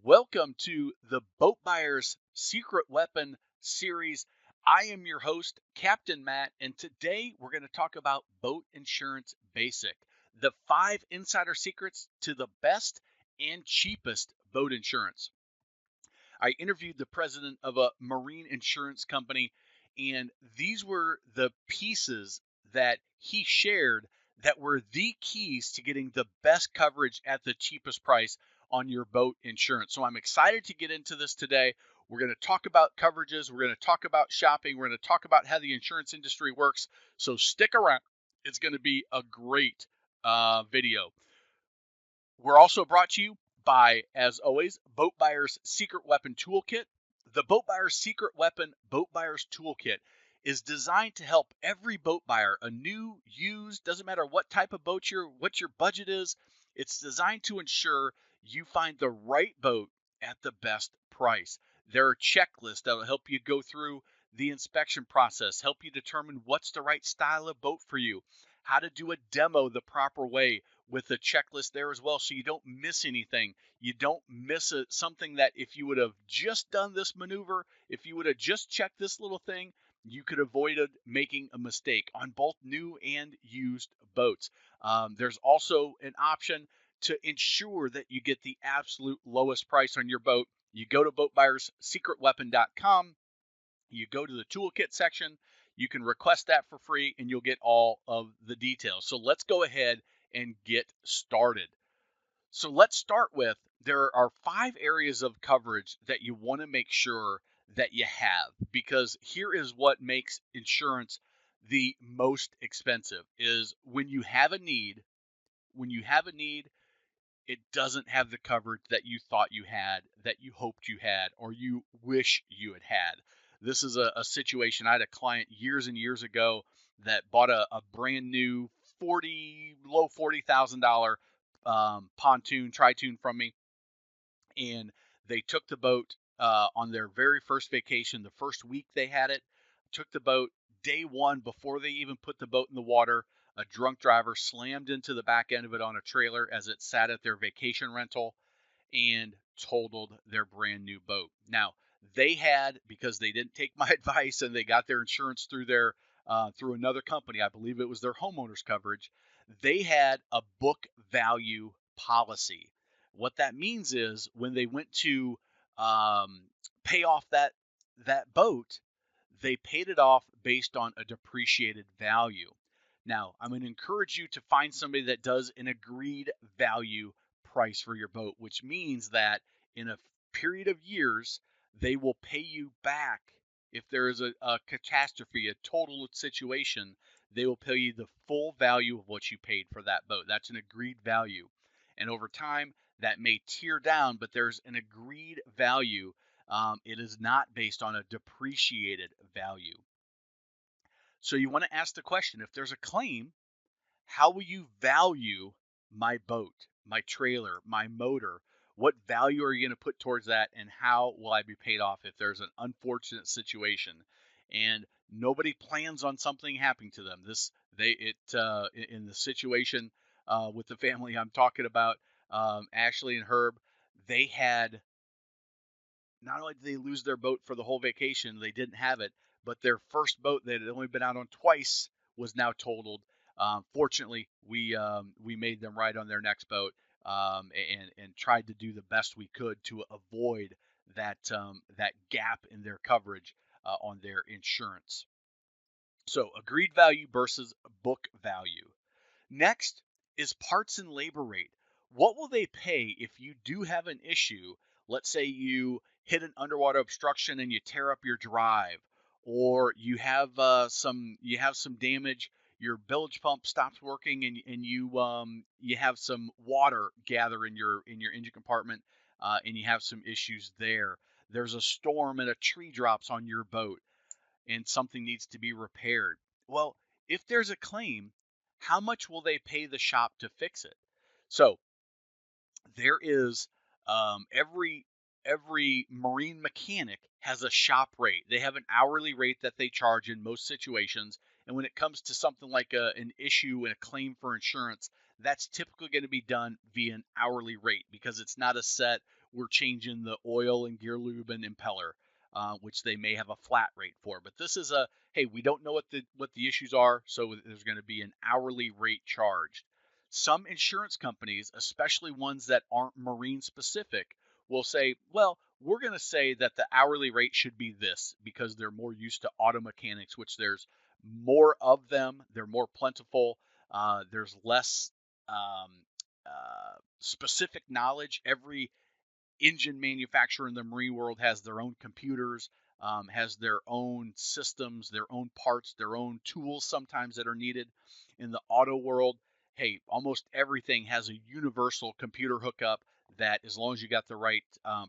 Welcome to the Boat Buyer's Secret Weapon series. I am your host, Captain Matt, and today we're going to talk about boat insurance basic, the 5 insider secrets to the best and cheapest boat insurance. I interviewed the president of a marine insurance company, and these were the pieces that he shared that were the keys to getting the best coverage at the cheapest price on your boat insurance. So I'm excited to get into this today. We're going to talk about coverages. We're going to talk about shopping. We're going to talk about how the insurance industry works. So stick around. It's going to be a great video. We're also brought to you by, as always, Boat Buyer's Secret Weapon Toolkit. The Boat Buyer's Secret Weapon Boat Buyer's Toolkit is designed to help every boat buyer, a new, used, doesn't matter what type of boat what your budget is. It's designed to ensure you find the right boat at the best price. There are checklists that will help you go through the inspection process, help you determine what's the right style of boat for you, how to do a demo the proper way, with a checklist there as well, so you don't miss anything. You don't miss something that if you would have just done this maneuver, if you would have just checked this little thing, you could avoid making a mistake on both new and used boats. There's also an option to ensure that you get the absolute lowest price on your boat. You go to boatbuyerssecretweapon.com, you go to the toolkit section, you can request that for free, and you'll get all of the details. So let's go ahead and get started. So let's start with, there are 5 areas of coverage that you want to make sure that you have, because here is what makes insurance the most expensive is when you have a need, it doesn't have the coverage that you thought you had, that you hoped you had, or you wish you had had. This is a situation. I had a client years and years ago that bought a brand new low $40,000 pontoon, tri-toon from me, and they took the boat on their very first vacation. The first week they had it, took the boat day one before they even put the boat in the water. A drunk driver slammed into the back end of it on a trailer as it sat at their vacation rental and totaled their brand new boat. Now, they had, because they didn't take my advice and they got their insurance through another company, I believe it was their homeowners coverage, they had a book value policy. What that means is when they went to pay off that boat, they paid it off based on a depreciated value. Now, I'm going to encourage you to find somebody that does an agreed value price for your boat, which means that in a period of years, they will pay you back. If there is a catastrophe, a total situation, they will pay you the full value of what you paid for that boat. That's an agreed value. And over time, that may tear down, but there's an agreed value. It is not based on a depreciated value. So you want to ask the question, if there's a claim, how will you value my boat, my trailer, my motor? What value are you going to put towards that, and how will I be paid off if there's an unfortunate situation? And nobody plans on something happening to them. In the situation with the family I'm talking about, Ashley and Herb, they had, not only did they lose their boat for the whole vacation, they didn't have it, but their first boat that had only been out on twice was now totaled. Fortunately, we made them right on their next boat, and tried to do the best we could to avoid that gap in their coverage on their insurance. So agreed value versus book value. Next is parts and labor rate. What will they pay if you do have an issue? Let's say you hit an underwater obstruction and you tear up your drive, or you have some damage. Your bilge pump stops working, and you have some water gather in your engine compartment, and you have some issues there. There's a storm and a tree drops on your boat, and something needs to be repaired. Well, if there's a claim, how much will they pay the shop to fix it? So there is every marine mechanic has a shop rate. They have an hourly rate that they charge in most situations. And when it comes to something like an issue and a claim for insurance, that's typically going to be done via an hourly rate, because it's not a set we're changing the oil and gear lube and impeller, which they may have a flat rate for. But this is a, hey, we don't know what the issues are, so there's going to be an hourly rate charged. Some insurance companies, especially ones that aren't marine specific, will say, well, we're going to say that the hourly rate should be this because they're more used to auto mechanics, which there's more of them, they're more plentiful, there's less um, specific knowledge. Every engine manufacturer in the marine world has their own computers, has their own systems, their own parts, their own tools sometimes that are needed. In the auto world, hey, almost everything has a universal computer hookup that, as long as you got the right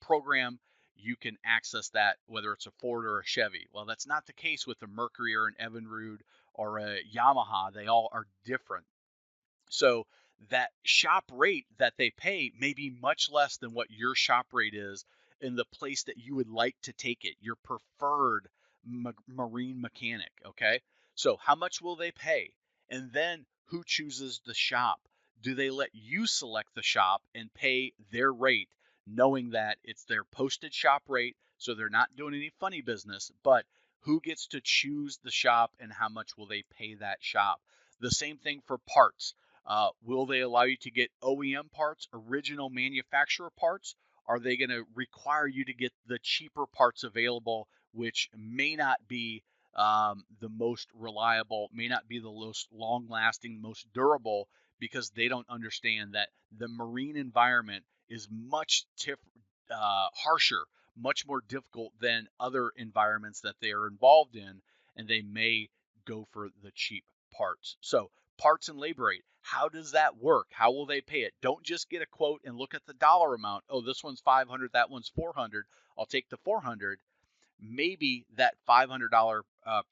program, you can access that, whether it's a Ford or a Chevy. Well, that's not the case with a Mercury or an Evinrude or a Yamaha. They all are different. So that shop rate that they pay may be much less than what your shop rate is in the place that you would like to take it, your preferred marine mechanic. Okay. So how much will they pay? And then who chooses the shop? Do they let you select the shop and pay their rate, knowing that it's their posted shop rate? So they're not doing any funny business, but who gets to choose the shop and how much will they pay that shop? The same thing for parts. Will they allow you to get OEM parts, original manufacturer parts? Are they going to require you to get the cheaper parts available, which may not be the most reliable, may not be the most long lasting, most durable, because they don't understand that the marine environment is much harsher, much more difficult than other environments that they are involved in, and they may go for the cheap parts. So parts and labor rate. How does that work? How will they pay it? Don't just get a quote and look at the dollar amount. Oh, this one's 500, that one's 400. I'll take the 400. Maybe that $500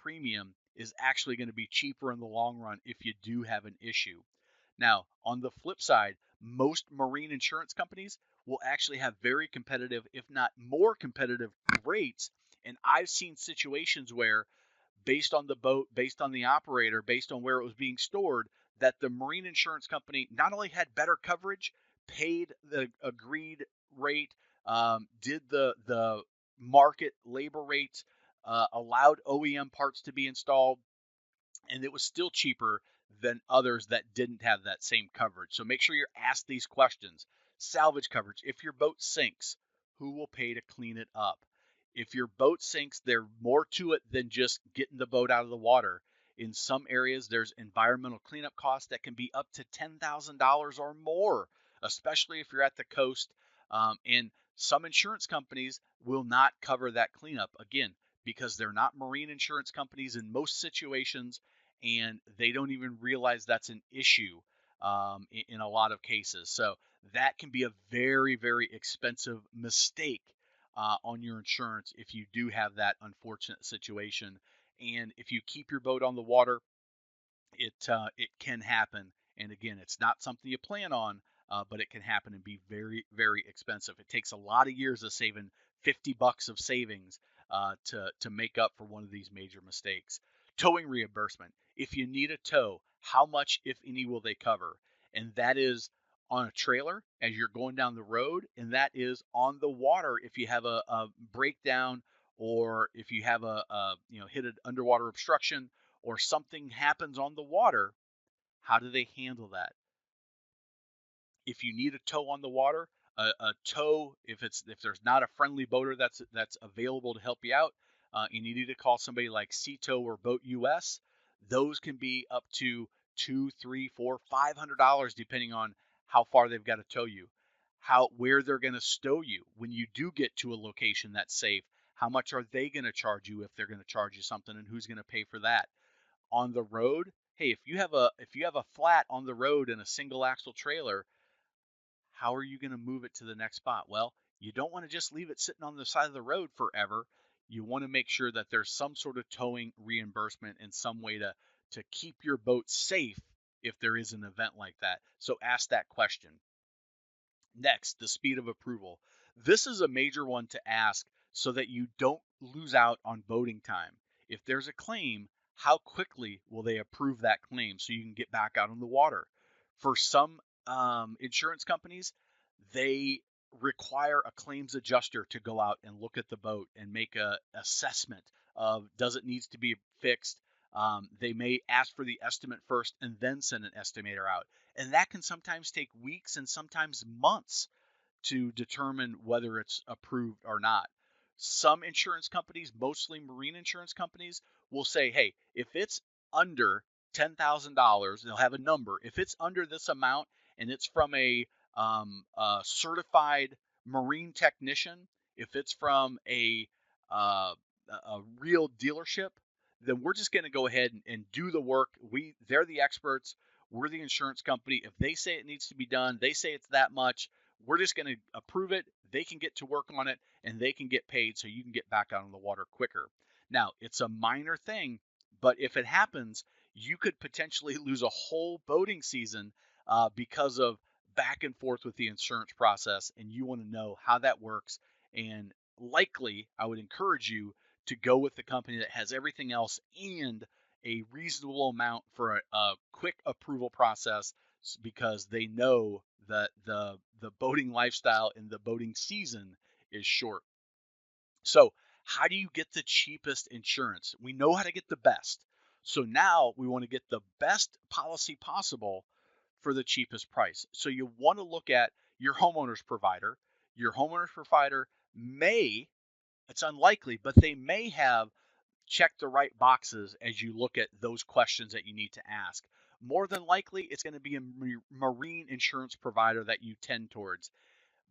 premium is actually going to be cheaper in the long run if you do have an issue. Now, on the flip side, most marine insurance companies will actually have very competitive, if not more competitive, rates. And I've seen situations where, based on the boat, based on the operator, based on where it was being stored, that the marine insurance company not only had better coverage, paid the agreed rate, did the market labor rates, allowed OEM parts to be installed, and it was still cheaper than others that didn't have that same coverage. So make sure you're asked these questions. Salvage coverage. If your boat sinks, who will pay to clean it up? If your boat sinks, there's more to it than just getting the boat out of the water. In some areas, there's environmental cleanup costs that can be up to $10,000 or more, especially if you're at the coast. And some insurance companies will not cover that cleanup, again, because they're not marine insurance companies in most situations, and they don't even realize that's an issue in a lot of cases. So that can be a very, very expensive mistake on your insurance if you do have that unfortunate situation. And if you keep your boat on the water, it can happen. And again, it's not something you plan on, but it can happen and be very, very expensive. It takes a lot of years of saving $50 of savings to make up for one of these major mistakes. Towing reimbursement. If you need a tow, how much, if any, will they cover? And that is on a trailer as you're going down the road, and that is on the water if you have a breakdown, or if you have hit an underwater obstruction, or something happens on the water. How do they handle that? If you need a tow on the water, a tow, if there's not a friendly boater that's available to help you out, and you need to call somebody like Sea-Tow or Boat US, those can be up to $2, $3, $4, $500 depending on how far they've got to tow you, where they're going to stow you when you do get to a location that's safe. How much are they going to charge you if they're going to charge you something, and who's going to pay for that? On the road, hey, if you have a flat on the road in a single axle trailer, how are you going to move it to the next spot? Well, you don't want to just leave it sitting on the side of the road forever. You want to make sure that there's some sort of towing reimbursement and some way to keep your boat safe if there is an event like that. So ask that question. Next, the speed of approval. This is a major one to ask so that you don't lose out on boating time. If there's a claim, how quickly will they approve that claim so you can get back out on the water? For some insurance companies, they require a claims adjuster to go out and look at the boat and make a assessment of does it needs to be fixed. They may ask for the estimate first and then send an estimator out, and that can sometimes take weeks and sometimes months to determine whether it's approved or not. Some insurance companies, mostly marine insurance companies, will say, hey, if it's under $10,000, they'll have a number. If it's under this amount and it's from a certified marine technician, if it's from a real dealership, then we're just going to go ahead and do the work. They're the experts. We're the insurance company. If they say it needs to be done, they say it's that much, we're just going to approve it. They can get to work on it and they can get paid so you can get back out on the water quicker. Now, it's a minor thing, but if it happens, you could potentially lose a whole boating season because of back and forth with the insurance process, and you want to know how that works. And likely, I would encourage you to go with the company that has everything else and a reasonable amount for a quick approval process, because they know that the boating lifestyle and the boating season is short. So how do you get the cheapest insurance? We know how to get the best. So now we want to get the best policy possible for the cheapest price. So you want to look at your homeowners provider. Your homeowners provider may, it's unlikely, but they may have checked the right boxes as you look at those questions that you need to ask. More than likely, it's going to be a marine insurance provider that you tend towards.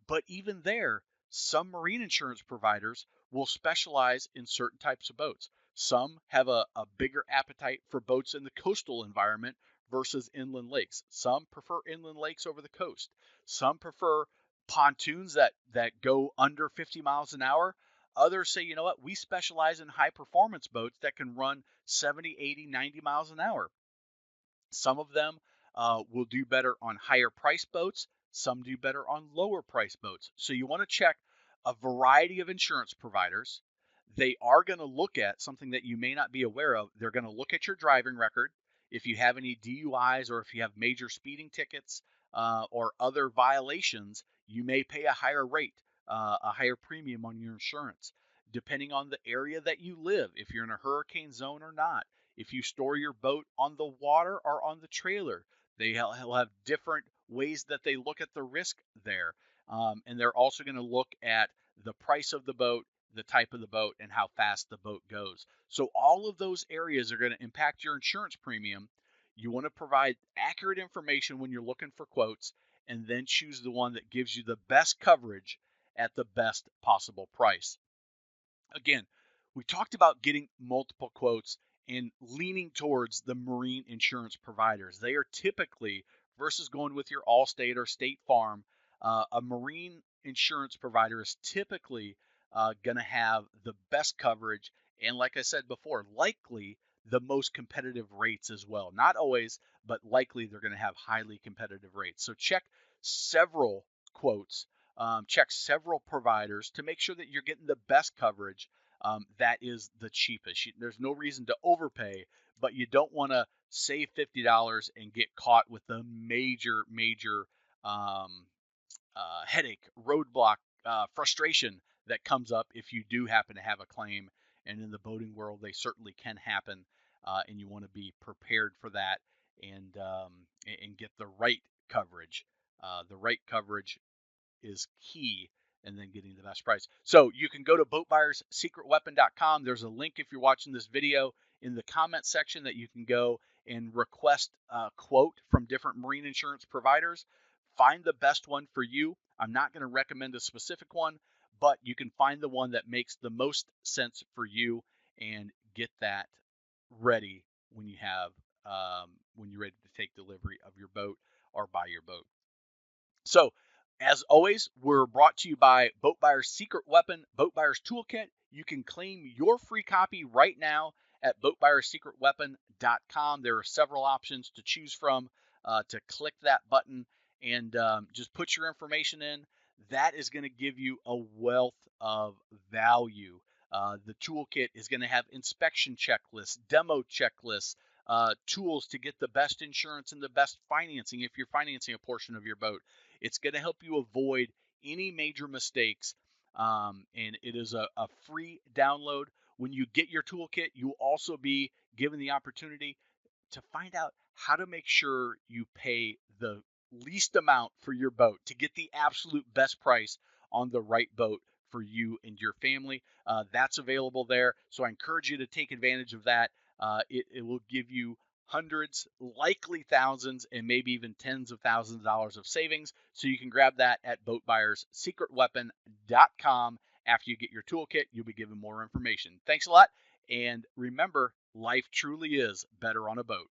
But even there, some marine insurance providers will specialize in certain types of boats. Some have a bigger appetite for boats in the coastal environment versus inland lakes. Some prefer inland lakes over the coast. Some prefer pontoons that go under 50 miles an hour. Others say, you know what, we specialize in high performance boats that can run 70, 80, 90 miles an hour. Some of them will do better on higher price boats. Some do better on lower price boats. So you want to check a variety of insurance providers. They are going to look at something that you may not be aware of. They're going to look at your driving record. If you have any DUIs or if you have major speeding tickets or other violations, you may pay a higher rate, a higher premium on your insurance, depending on the area that you live, if you're in a hurricane zone or not, if you store your boat on the water or on the trailer. They'll have different ways that they look at the risk there. And they're also going to look at the price of the boat, the type of the boat, and how fast the boat goes. So all of those areas are going to impact your insurance premium. You want to provide accurate information when you're looking for quotes, and then choose the one that gives you the best coverage at the best possible price. Again, we talked about getting multiple quotes and leaning towards the marine insurance providers. They are typically, versus going with your Allstate or State Farm, a marine insurance provider is typically going to have the best coverage. And like I said before, likely the most competitive rates as well. Not always, but likely they're going to have highly competitive rates. So check several quotes, check several providers to make sure that you're getting the best coverage that is the cheapest. There's no reason to overpay, but you don't want to save $50 and get caught with the major headache, roadblock, frustration that comes up if you do happen to have a claim. And in the boating world, they certainly can happen, and you want to be prepared for that and get the right coverage. The right coverage is key, and then getting the best price. So you can go to boatbuyerssecretweapon.com. There's a link if you're watching this video in the comment section that you can go and request a quote from different marine insurance providers. Find the best one for you. I'm not going to recommend a specific one, but you can find the one that makes the most sense for you and get that ready when when you're ready to take delivery of your boat or buy your boat. So, as always, we're brought to you by Boat Buyer's Secret Weapon, Boat Buyer's Toolkit. You can claim your free copy right now at boatbuyerssecretweapon.com. There are several options to choose from to click that button and just put your information in. That is going to give you a wealth of value. The toolkit is going to have inspection checklists, demo checklists, tools to get the best insurance and the best financing if you're financing a portion of your boat. It's going to help you avoid any major mistakes. And it is a free download. When you get your toolkit, you'll also be given the opportunity to find out how to make sure you pay the least amount for your boat to get the absolute best price on the right boat for you and your family. That's available there. So I encourage you to take advantage of that. It will give you hundreds, likely thousands, and maybe even tens of thousands of dollars of savings. So you can grab that at boatbuyerssecretweapon.com. After you get your toolkit, you'll be given more information. Thanks a lot. And remember, life truly is better on a boat.